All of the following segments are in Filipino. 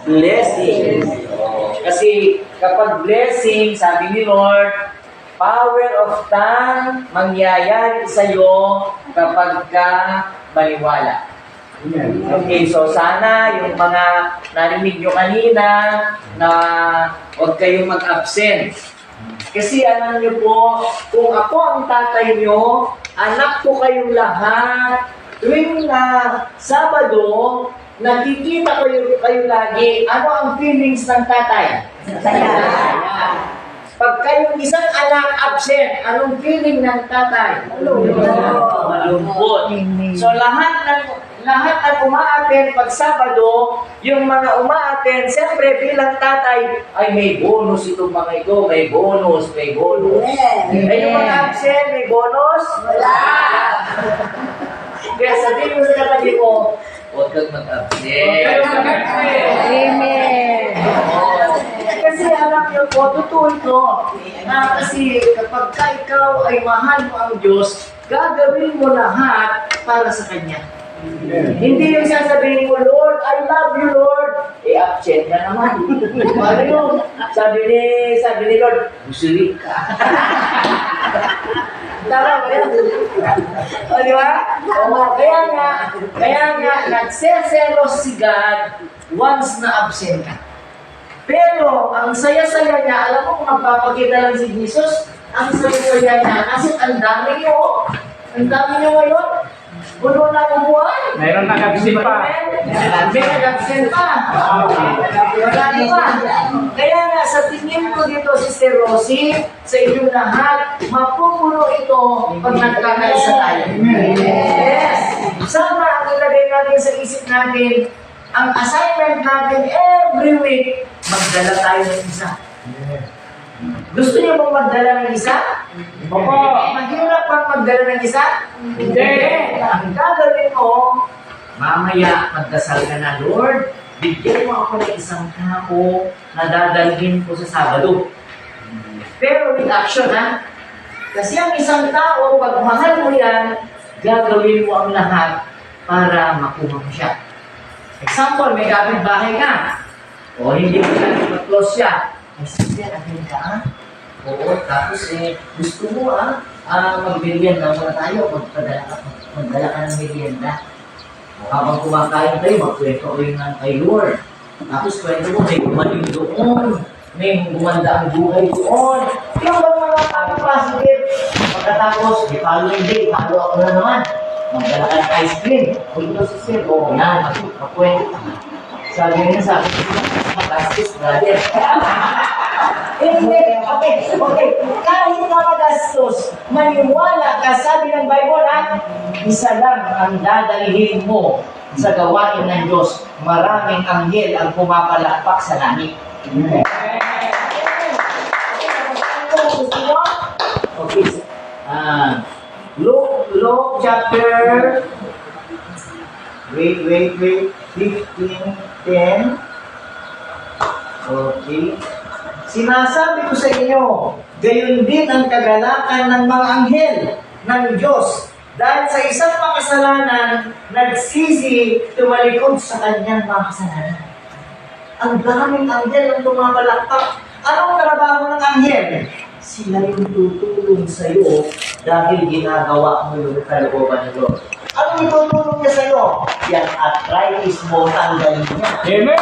blessing. Kasi kapag blessing, sabi ni Lord, power of tongue mangyayari sa iyo kapag ka maniwala. Okay, so sana yung mga narinig nyo kanina na huwag kayong mag-absent. Kasi alam nyo po, kung ako ang tatay nyo, anak ko kayong lahat, tuwing Sabado, nakikita kayo lagi, ano ang feelings ng tatay? Saya. Pag kayong isang anak absent, anong feeling ng tatay? Malungkot. So lahat ng umaattend pag Sabado, yung mga umaattend, siyempre bilang tatay, ay may bonus itong mga ito, may bonus. Ay yung mga absent, may bonus? Wala! Kaya sabihin mo sa katabi mo, huwag kang mag-absent. Amen. Kasi alam niyo po, totoo ito. Kasi kapag ikaw ay mahal mo ang Diyos, gagawin mo lahat para sa Kanya. Hindi yung sasabihin mo, Lord, I love you, Lord. Absent ka naman. Ano yun? Sabi ni Lord, busilik ka. Tama ba yan? O, di ba? Kaya nga, nagseselos si God once na absent ka. Pero, ang saya-saya niya, alam mo kung magpapakita lang si Jesus, ang saya-saya niya, kasi ang dami niyo ngayon, puno na ang buwan. Mayroon nag-absent pa. May nag-absent pa. Wala pa. Kaya nga, sa tingin ko dito, Sister Rosie, sa inyong lahat, mapupuno ito pag nagkakaisa tayo. Yes. Sana ang ilagay natin sa isip natin, ang assignment natin every week, magdala tayo ng isa. Gusto niyo bang magdala ng isa? Opo. Mahirap bang magdala ng isa? Hindi. Ang gagawin mo, mamaya magdasal ka na, Lord, bigyan mo ako ng isang tao na dadalhin ko sa Sabado. Pero with action, ha? Kasi ang isang tao, pag mahal mo yan, gagawin mo ang lahat para makuha mo siya. Example, may kapitbahay ka. O hindi mo siya mag-close siya. Ay, sister, akin ka, ha? Oo, tapos gusto mo, mag-merienda muna tayo. Magdala ka ng merienda. O habang kumakain tayo, magkwento ko yung kay Lord. Tapos kwento mo, may gumaling doon. May gumanda ang buhay doon. Yung mga positive. Pagkatapos, di following day, follow ako na naman. Magdala ka ng ice cream. O ito si Sir, o yan, magkwento ka. Sabi niya sa akin, magastos, brother. Okay. Kahit na magastos, maniwala ka, sabi ng Bible, isa lang ang dadalhin mo sa gawain ng Diyos. Maraming anghel ang pumapalakpak sa langit. Okay. Luke chapter 15:10. Okay. Sinasabi ko sa inyo, gayon din ang kagalakan ng mga anghel ng Diyos. Dahil sa isang makasalanan, nagsisi tumalikod sa kanyang makasalanan. Ang daming anghel ang tumapalakpak. Anong trabaho ng anghel? Sila yung tutulong sa iyo dahil ginagawa mo yung kalooban ng Lord. Anong itutulong niya sa iyo? Yung arthritis mo, tanggalin niya. Amen!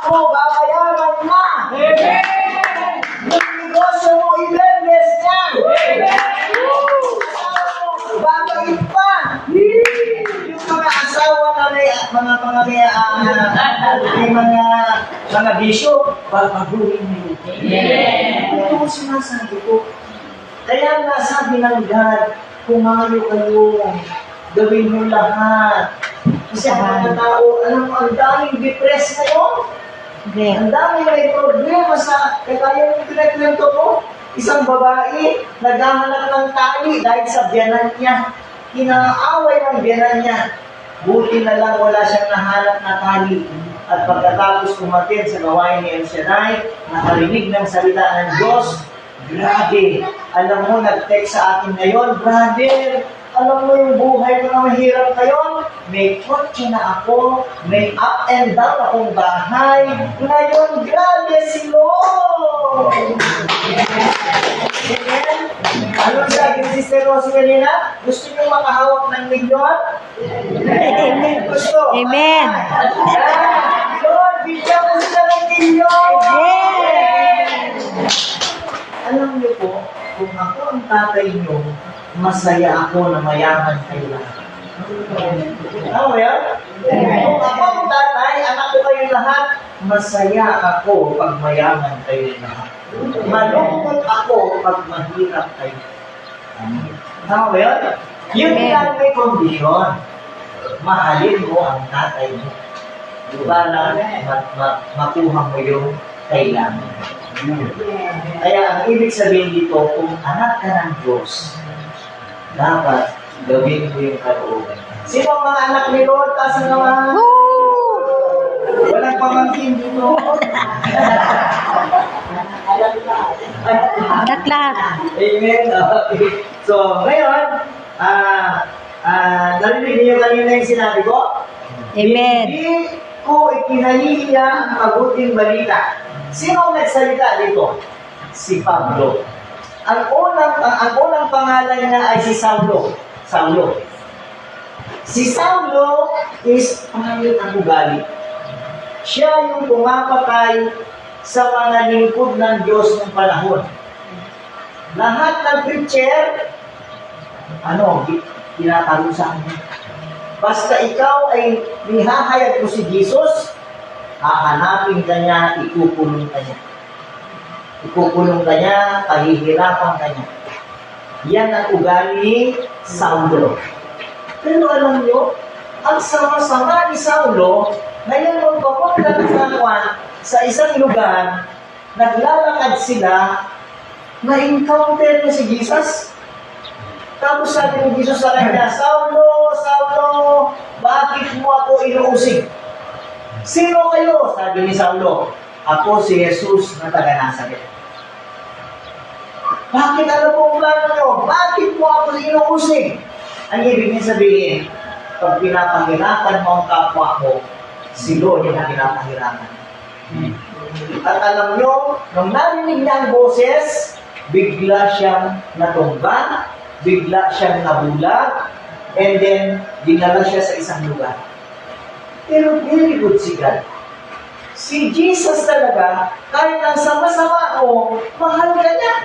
Mo, babayaran na! Amen! Yung negosyo mo, i-bless niya! Babait pa! Yung mga asawa na may mga bisyo, babaguhin mo yun. Ito ang sinasabi ko. Kaya nga sabi ng God, pumayo kayo, gawin mo lahat. Kasi ang mga tao, alam mo, ang daming depressed ngayon. Ang dami may problema sa kaya yung pinagkwento ko. Isang babae, naghahanap ng tali dahil sa biyanan niya. Inaaway ng biyanan niya. Buti na lang wala siyang nahanap na tali. At pagkatapos kumatin sa gawain ni El Shaddai, nakarinig ng salita ng Diyos, grabe. Alam mo, nag-text sa akin ngayon, brother, alam mo yung buhay ko na mahirap ngayon, may kotse na ako, may up and down akong bahay. Ngayon, grabe si Lord! Amen? Anong sabi ni Sister Rosie kanina? Gusto niyo makahawak ng milyon? Amen. Gusto? Amen. Lord, bigyan mo sila ng milyon! Amen. Alam niyo po, kung ako ang tatay niyo, masaya ako na mayaman kayo lahat. Tama ba yan? Kung ako ang tatay, anak ko kayo lahat, masaya ako pag mayaman kayo lahat. Malungkot ako pag mahirap kayo. Tama ba yan? Yun lang may kondisyon. Mahalin mo ang tatay mo. Para makuha mo yung kailangan. Kaya ang ibig sabihin dito, kung anak ka ng Diyos, dapat gawin mo yung kalooban. Sino ang mga anak ni Lord? Taas ang naman. Walang pamangkin dito. Lahat. Amen. Okay. So, ngayon, narinig niyo kanina yung sinabi ko? Amen. Hindi ko ikinahihiya ang mabuting balita. Sino ang nagsalita dito? Si Pablo. Ang unang pangalan niya ay si Saulo. Si Saulo is pangit ang ugali. Siya yung pumapatay sa mga lingkod ng Diyos ng panahon. Lahat ng preacher, tinatarusan niya. Basta ikaw ay nihahayag mo si Jesus, hahanapin ka niya, ikukulong ka niya. Ikukulong ka niya, pahihirapan ka niya. Yan ang ugali ni Saulo. Pero alam niyo, ang sama-sama ni Saulo, ngayon nung papunta sa isang lugar, naglalakad sila, na-encounter niya si Jesus. Tapos sabi ni Jesus sa kanya, Saulo, Saulo, bakit mo ako inuusig? Sino kayo? Sabi ni Saulo, ako si Jesus na taga-Nazaret. Bakit ano pong plano nyo? Bakit mo ako inuusig? Ang ibig niya sabihin, pag pinapahirapan mo ang kapwa mo, si Lord yung pinapahirapan. At alam nyo, nung narinig niya ang boses, bigla siyang natumba, bigla siyang nabulag, and then dinala siya sa isang lugar. Pero very good si God. Si Jesus talaga, kahit ang sama-sama mo, mahal ka niya.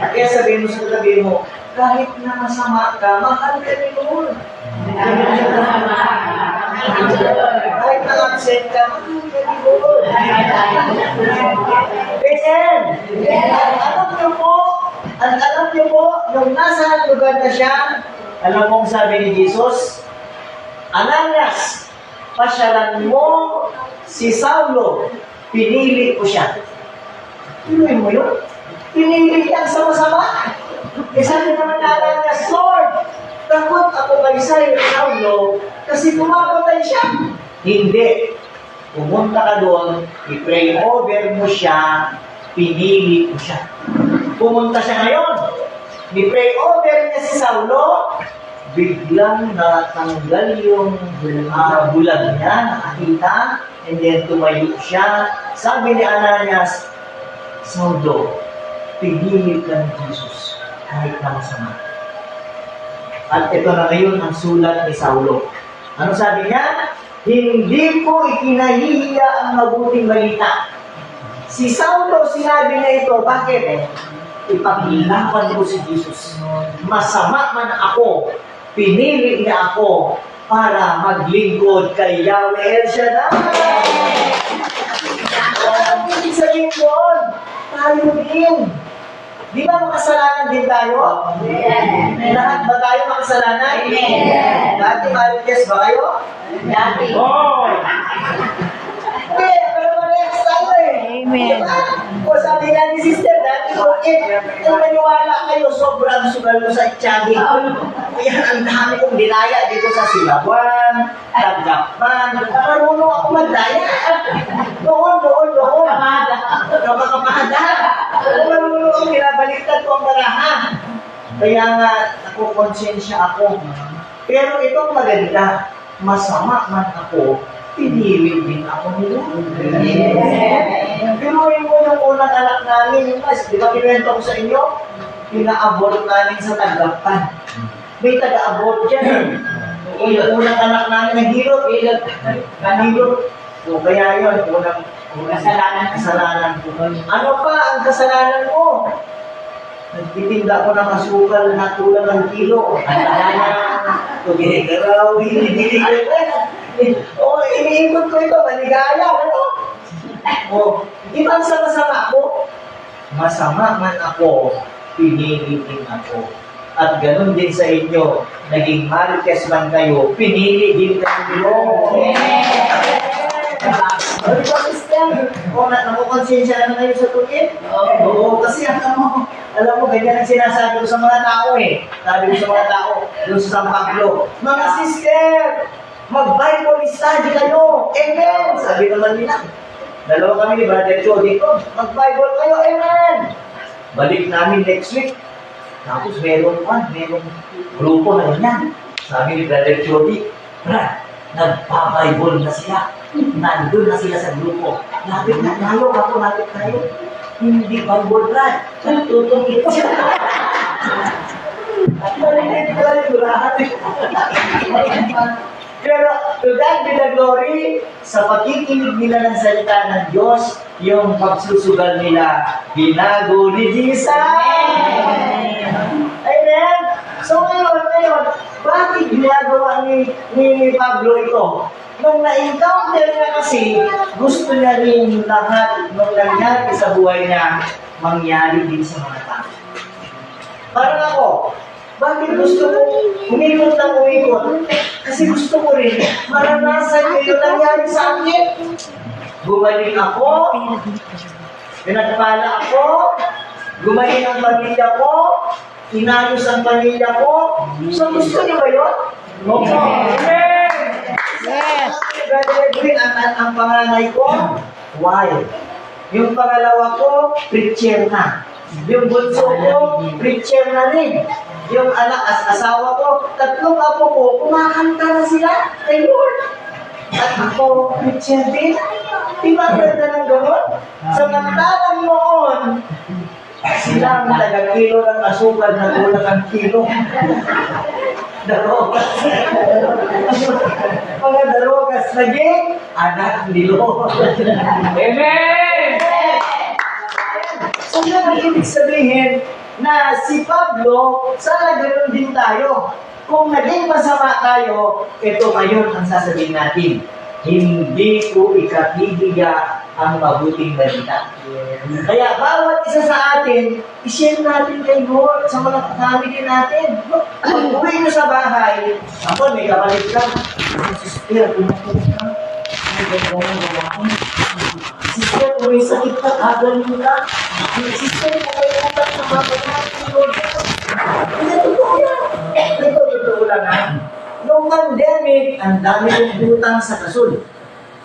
At kaya sabihin mo sa katabi mo, kahit na masama ka, mahal ka ni Lord. Kahit na absent ka, mahal ka ni Lord. Listen! Alam niyo po, nung nasa lugar na siya, alam mong sabi ni Jesus, Ananias, pasyalan mo si Saulo, pinili ko siya. Pinuhin mo yun? Pinili niya ang sama-sama. E sabi naman na Ananias, Lord, takot ako kay Saulo kasi pumapatay siya. Hindi. Pumunta ka doon, i-pray over mo siya, pinili ko siya. Pumunta siya ngayon, i-pray over niya si Saulo, biglang natanggal yung bulag niya, nakakita, and then tumayo siya. Sabi ni Ananias, Saulo, pinili ka ni Jesus kahit na masama. At ito na ngayon ang sulat ni Saulo. Ano sabi niya? Hindi ko ikinahihiya ang mabuting balita. Si Saulo, sinabi niya ito, bakit? Ipaglaban ko si Jesus. Masama man ako, pinili niya ako para maglingkod kay Yahweh El Shaddai. Ang ibig sabihin doon, tayo din. Di ba makasalanan din tayo? Amen. Lahat ba tayo makasalanan? Amen. Dati marites ba kayo? Dati. Oh! Pero parehas tayo eh. Amen. Diba? O sabi nga ni sister, dati kung maniwala kayo, sobrang sugal ko sa tiyagi. Kaya ang dami kong dinaya dito sa Silawan, Tagapan. Marunong ako magdaya. Doon. Kapagkamada. Marunong ako, pinabaliktad ko ang baraha. Kaya nga, nakukonsensya ako. Pero itong maganda, masama man ako, pinili din ako nila. Pero yung unang anak namin, yung mas, di ba kinuwento ko sa inyo? Pina-abort namin sa Tagapan. May taga-abort dyan. Yung unang anak namin, naghirot. Naghirot. So, kaya yun, unang kasalanan ko. Ano pa ang kasalanan ko? Nagtitinda ko ng asukal na tulang ng kilo. Tugigaraw, iniikot ko ito, maligaya, ano? Ibang sa masama ko, masama man ako, pinili din ako. At ganun din sa inyo, naging marites man kayo, pinili din kayo. Ano ba, Christian? Nakukonsensya na kayo sa tuwid? Oo, kasi alam mo, ganyan ang sinasabi ko sa mga tao eh. Sabi ko sa mga tao, doon sa San Pablo, mga sister, mag-Bible study kayo. Amen! Sabi naman nila. Dalawa kami ni Brother Jody ko, mag-Bible kayo. Amen! Balik namin next week. Tapos merong grupo na ganyan. Sabi ni Brother Jody, Brad, nagpa-Bible na sila. Nandun na sila sa grupo. Lapit na tayo, lapit tayo. Hindi Bible, Brad. Nagtutungkit siya. Narinig ko yung lahat. Pero, to God be the glory, sa pakikinig nila ng salita ng Diyos, yung pagsusugal nila, binago ni Jesus. Amen? So ngayon, bakit ginagawa ni Pablo ito? Nung na-encounter niya kasi, gusto niya rin lahat nung nangyari sa buhay niya, mangyari din sa mga tao. Parang ako, bakit gusto ko umikot ng umikot? Kasi gusto ko rin maranasan ko yung nangyari sa akin. Gumaling ako, pinagpala ako, gumaling ang pamilya ko, inayos ang pamilya ko. So gusto niyo ba yun? Amen! Yes. Brother Edwin, ang panganay ko, why? Yung pangalawa ko, preacher na. Yung bunso ko, preacher na rin. Yung asawa ko, tatlong apo ko, kumakanta na sila kay Lord. At ako, preacher din. Diba ganda ng gano'n? Samantalang noon, sila ang taga-kilo ng asukal na kulang ang kilo. Darogas. Mga darogas naging anak ni Lord. Amen! So yun ang ibig sabihin na si Pablo, sana ganoon din tayo. Kung naging masama tayo, ito ngayon ang sasabihin natin. Hindi ko ikahihiya ang mabuting balita. Kaya bawat isa sa atin, i-share natin kay Lord sa mga family natin. Pag uwi nyo sa bahay, ako may kapalit lang. Sister, pumunta ka. Sister, kung may sakit ka, kagaling ka. Sister, kung may utang sa mga natin, Lord. Hindi, totoo yan. Ito, totoo lang ha. Noong pandemic, ang dami kong utang sa kasul.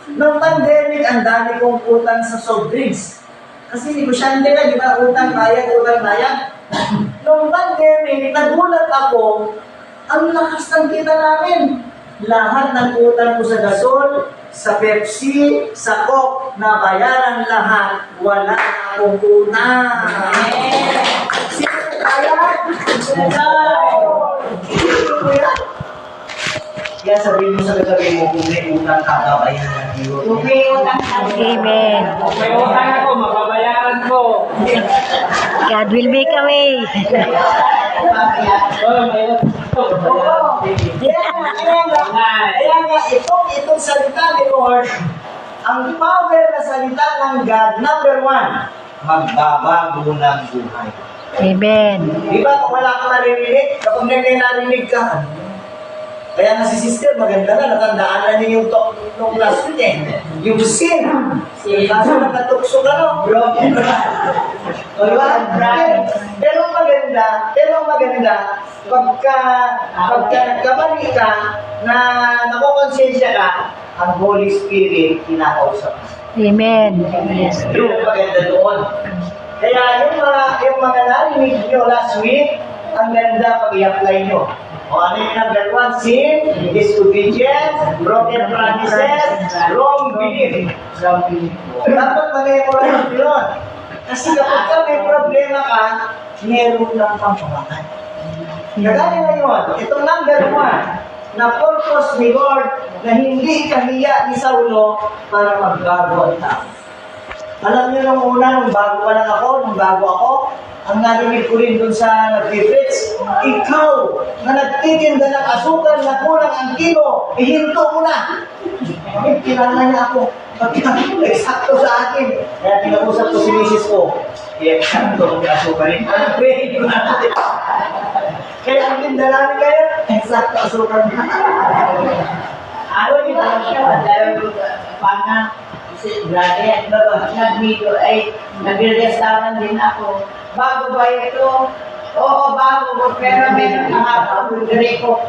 Noong pandemic, ang dami kong utang sa soft drinks. Kasi negosyante na, di ba? Utang bayad. Noong pandemic, nagulat ako, ang lakas ng kita namin. Lahat ng utang ko sa gasol, sa Pepsi, sa Coke, na bayaran lahat, wala na akong utang. Sino kaya? Kaya sabihin mo sa gagawin mo, kung may utang kakabayaran niyo. Amen. May utang ako, mababayaran ko. God will make a way. Kaya nga, itong salita ni Lord, ang power na salita ng God, number one, magbabago ng buhay. Amen. Di ba, kung wala kang narinig, kapag narinig ka, kaya nga si sister, maganda na, natandaan na niya yung talk nung last week eh. Yung sin. Kaso nakatukso ka no? Broken. Diba? Pero maganda, pagka nagkamali ka, na nakukonsensya ka, ang Holy Spirit, kinakausap. Amen. Yes. Yun ang maganda doon. Kaya yung mga narinig nyo last week, ang ganda pag i-apply nyo. O ano yung number 1? Sin, disobedience, broken promises, wrong belief. Dapat mag-memorize nyo yun. Kasi kapag ka may problema ka, meron lang kang pamakan. Kagaya ngayon, itong number 1, na purpose ni Lord na hindi kahiya ni Saulo para magbago ang tao. Alam niyo nung una, nung bago ako, ang narinig ko rin dun sa nag-preach, ikaw na nagtitinda ng asukal na kulang ang kilo, ihinto mo na. Kilala niya ako. Eksakto sa akin. Kaya tinapusap ko si misis ko. Eksakto ang asukal rin. Pwede ko natin. Kaya ang tinda namin kayo, eksakto asukal na. Ano yung dahil pana si Brother, nag-video ay nag-restaurant din ako. Bago ba ito? Oo, bago. Pero meron nakapag repo.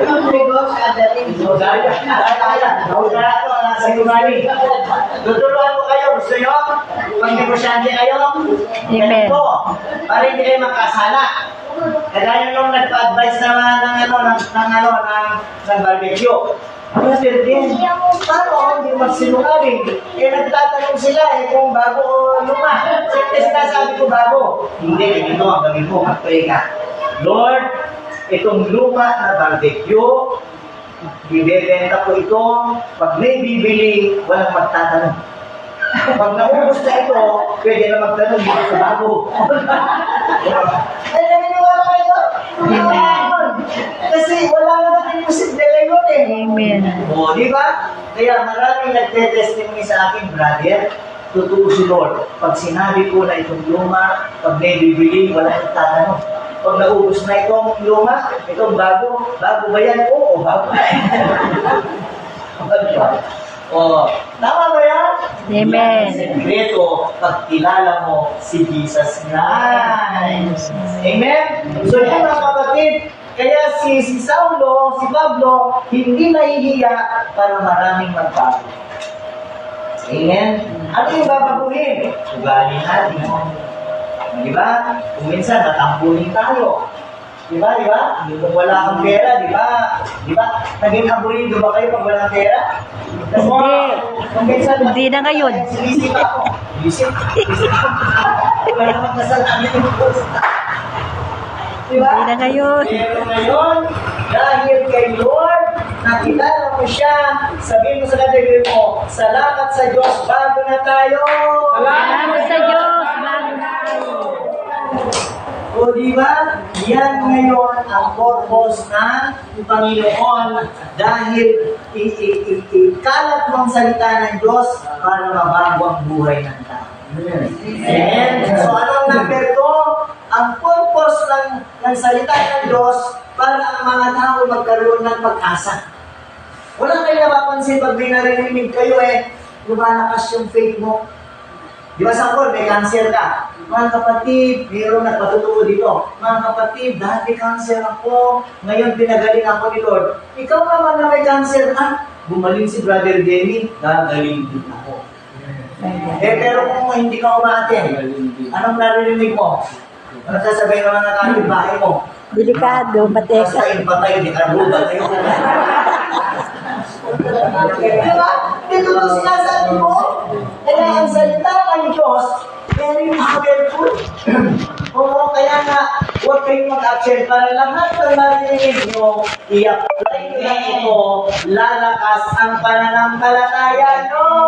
Yung negosyo at dating. Tuturuan ko kayo. Gusto nyo? Pag-negosyante kayo? Amen. Ito, para hindi kayo makasala. Kaya nung nagpa-advise naman ng barbecue. Brother din, paano ako hindi magsinungaling? Nagtatanong sila kung bago o luma. Siyempre sinasabi ko bago. Hindi, ganito ang gawin mo, mag-pray ka. Lord, itong luma na barbecue, ibebenta ko ito, pag may bibili, walang magtatanong. Pag naubos na ito, pwede na magtanong dito sa bago. Ay, naniniwala kayo? Amen. Kasi wala naman imposible ngayon eh. Amen. O, di ba? Kaya maraming nagte-testimony sa akin, brother. Totoo si Lord. Pag sinabi ko na itong luma, pag may bibili, wala nang tatanong. Pag naubos na itong luma, itong bago ba yan? Oo, bago na O, tama ba yan? Amen. Yan ang sekreto pag kilala mo si Jesus Christ. Amen? So yan mga kapatid, kaya si Saulo, si Pablo, hindi nahihiya para maraming magbago. Amen? Ano yung babaguhin? Ugali natin. Di ba? Kung minsan, natampunin tayo. Di ba? Kung wala kang pera, di ba? Naging aburido ba kayo pag walang pera? Hindi. Kung minsan, Hindi na ngayon. Sinisip ako. Isip. Wala naman kasalanan yung post. Diba? Hindi na ngayon. Pero ngayon, dahil kay Lord, nakilala mo siya, sabihin mo sa katabi mo, salamat sa Diyos, bago na tayo. Salamat sa Diyos. Bago na tayo. O diba, yan ngayon ang purpose ng Panginoon dahil ikalat mo ang salita ng Diyos para mabago ang buhay ng tao. Amen. So anong number 2? Ang purpose ng salita ng Diyos para ang mga tao magkaroon ng pag-asa. Wala kayo napapansin pag may narinig kayo lumalakas yung faith mo. Di ba sa may cancer ka? Mga kapatid, mayroong nagpatutuo dito. Mga kapatid, dati cancer ako, ngayon pinagaling ako ni Lord. Ikaw naman na may cancer ka, gumaling si Brother Denny, gagaling din ako. Pero kung hindi ka umaatin, anong narinig mo? Ano sasabihin naman ng kapitbahay mo? Delikado, mateka. Basta patay, hindi ka rubat. Diba? Dito ito sinasabi mo. Kaya ang salita ng Diyos, very powerful. Oo, kaya nga, huwag kayong mag-action para lahat ng narinig nyo, i-apply nyo na ito, lalakas ang pananampalataya nyo.